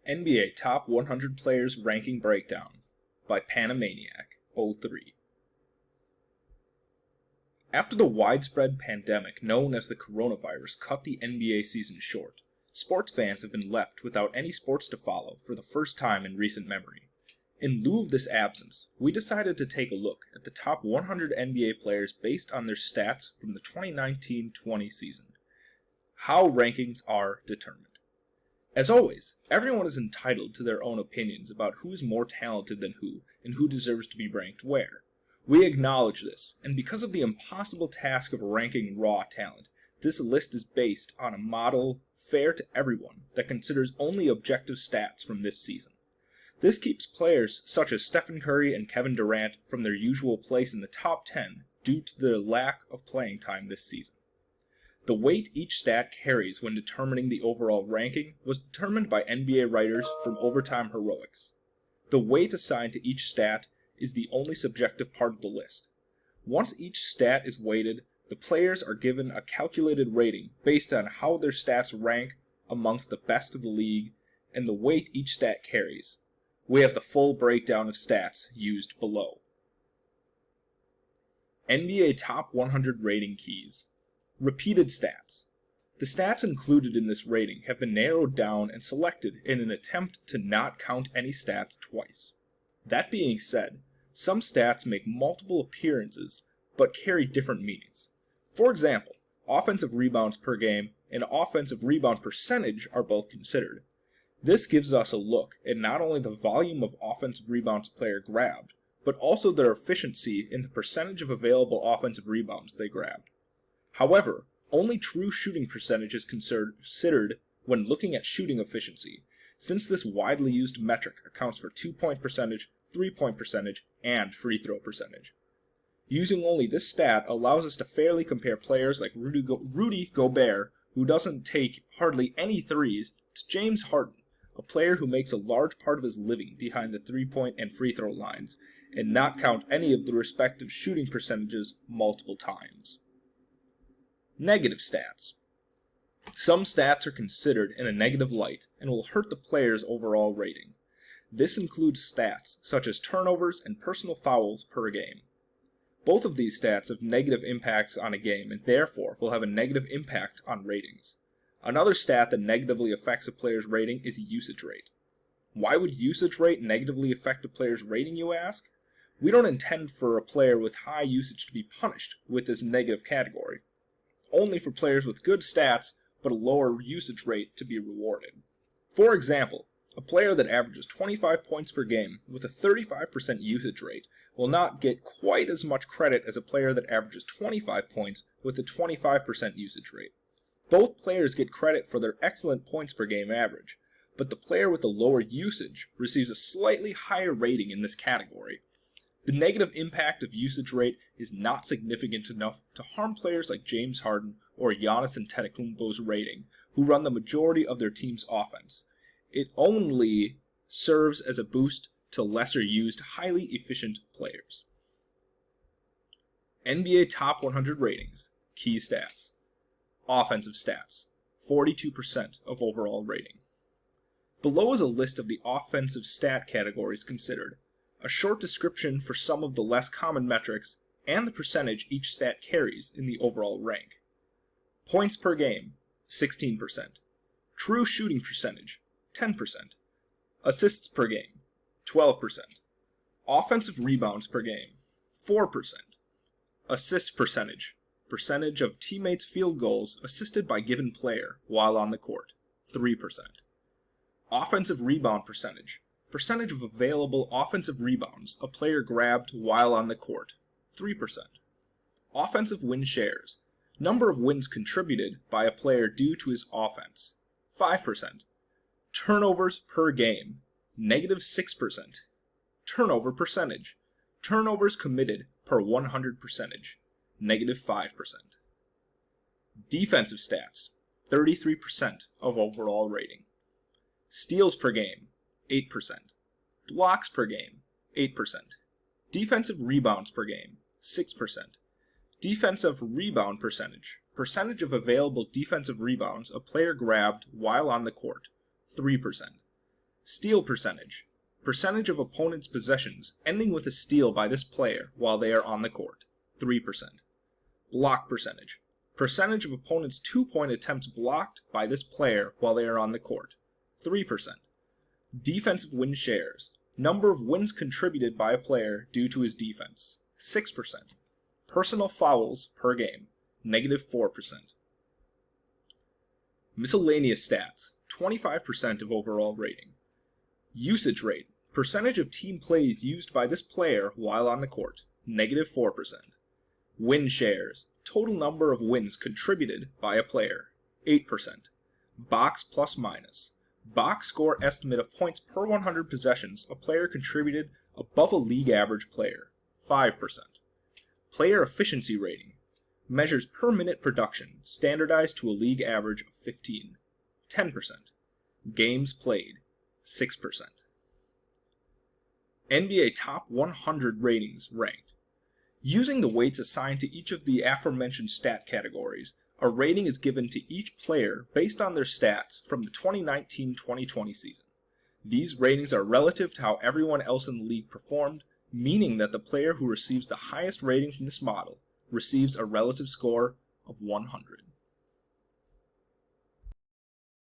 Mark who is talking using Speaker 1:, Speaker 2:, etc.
Speaker 1: NBA Top 100 Players Ranking Breakdown by Panamaniac 03. After the widespread pandemic known as the coronavirus cut the NBA season short, sports fans have been left without any sports to follow for the first time in recent memory. In lieu of this absence, we decided to take a look at the top 100 NBA players based on their stats from the 2019-20 season. How rankings are determined. As always, everyone is entitled to their own opinions about who is more talented than who and who deserves to be ranked where. We acknowledge this, and because of the impossible task of ranking raw talent, this list is based on a model fair to everyone that considers only objective stats from this season. This keeps players such as Stephen Curry and Kevin Durant from their usual place in the top 10 due to their lack of playing time this season. The weight each stat carries when determining the overall ranking was determined by NBA writers from Overtime Heroics. The weight assigned to each stat is the only subjective part of the list. Once each stat is weighted, the players are given a calculated rating based on how their stats rank amongst the best of the league and the weight each stat carries. We have the full breakdown of stats used below. NBA Top 100 Rating Keys. Repeated stats. The stats included in this rating have been narrowed down and selected in an attempt to not count any stats twice. That being said, some stats make multiple appearances but carry different meanings. For example, offensive rebounds per game and offensive rebound percentage are both considered. This gives us a look at not only the volume of offensive rebounds a player grabbed, but also their efficiency in the percentage of available offensive rebounds they grabbed. However, only true shooting percentage is considered when looking at shooting efficiency, since this widely used metric accounts for 2-point percentage, 3-point percentage, and free throw percentage. Using only this stat allows us to fairly compare players like Rudy Gobert, who doesn't take hardly any threes, to James Harden, a player who makes a large part of his living behind the 3-point and free throw lines, and not count any of the respective shooting percentages multiple times. Negative stats. Some stats are considered in a negative light and will hurt the player's overall rating. This includes stats such as turnovers and personal fouls per game. Both of these stats have negative impacts on a game and therefore will have a negative impact on ratings. Another stat that negatively affects a player's rating is usage rate. Why would usage rate negatively affect a player's rating, you ask? We don't intend for a player with high usage to be punished with this negative category. Only for players with good stats but a lower usage rate to be rewarded. For example, a player that averages 25 points per game with a 35% usage rate will not get quite as much credit as a player that averages 25 points with a 25% usage rate. Both players get credit for their excellent points per game average, but the player with the lower usage receives a slightly higher rating in this category. The negative impact of usage rate is not significant enough to harm players like James Harden or Giannis Antetokounmpo's rating, who run the majority of their team's offense. It only serves as a boost to lesser used, highly efficient players. NBA Top 100 Ratings. Key stats. Offensive stats. 42% of overall rating. Below is a list of the offensive stat categories considered, a short description for some of the less common metrics, and the percentage each stat carries in the overall rank. Points per game, 16%. True shooting percentage, 10%. Assists per game, 12%. Offensive rebounds per game, 4%. Assist percentage, percentage of teammates' field goals assisted by given player while on the court, 3%. Offensive rebound percentage, percentage of available offensive rebounds a player grabbed while on the court, 3%. Offensive win shares, number of wins contributed by a player due to his offense, 5%. Turnovers per game, -6%. Turnover percentage, turnovers committed per 100 percentage, -5%. Defensive stats, 33% of overall rating. Steals per game, 8%. Blocks per game, 8%. Defensive rebounds per game, 6%. Defensive rebound percentage, percentage of available defensive rebounds a player grabbed while on the court, 3%. Steal percentage. Percentage of opponent's possessions ending with a steal by this player while they are on the court, 3%. Block percentage. Percentage of opponent's 2-point attempts blocked by this player while they are on the court, 3%. Defensive win shares. Number of wins contributed by a player due to his defense, 6%. Personal fouls per game, -4%. Miscellaneous stats, 25% of overall rating. Usage rate. Percentage of team plays used by this player while on the court, -4%. Win shares. Total number of wins contributed by a player, 8%. Box plus minus. Box score estimate of points per 100 possessions a player contributed above a league average player, 5%. Player efficiency rating. Measures per minute production, standardized to a league average of 15, 10%. Games played, 6%. NBA Top 100 ratings ranked. Using the weights assigned to each of the aforementioned stat categories, a rating is given to each player based on their stats from the 2019-2020 season. These ratings are relative to how everyone else in the league performed, meaning that the player who receives the highest rating from this model receives a relative score of 100.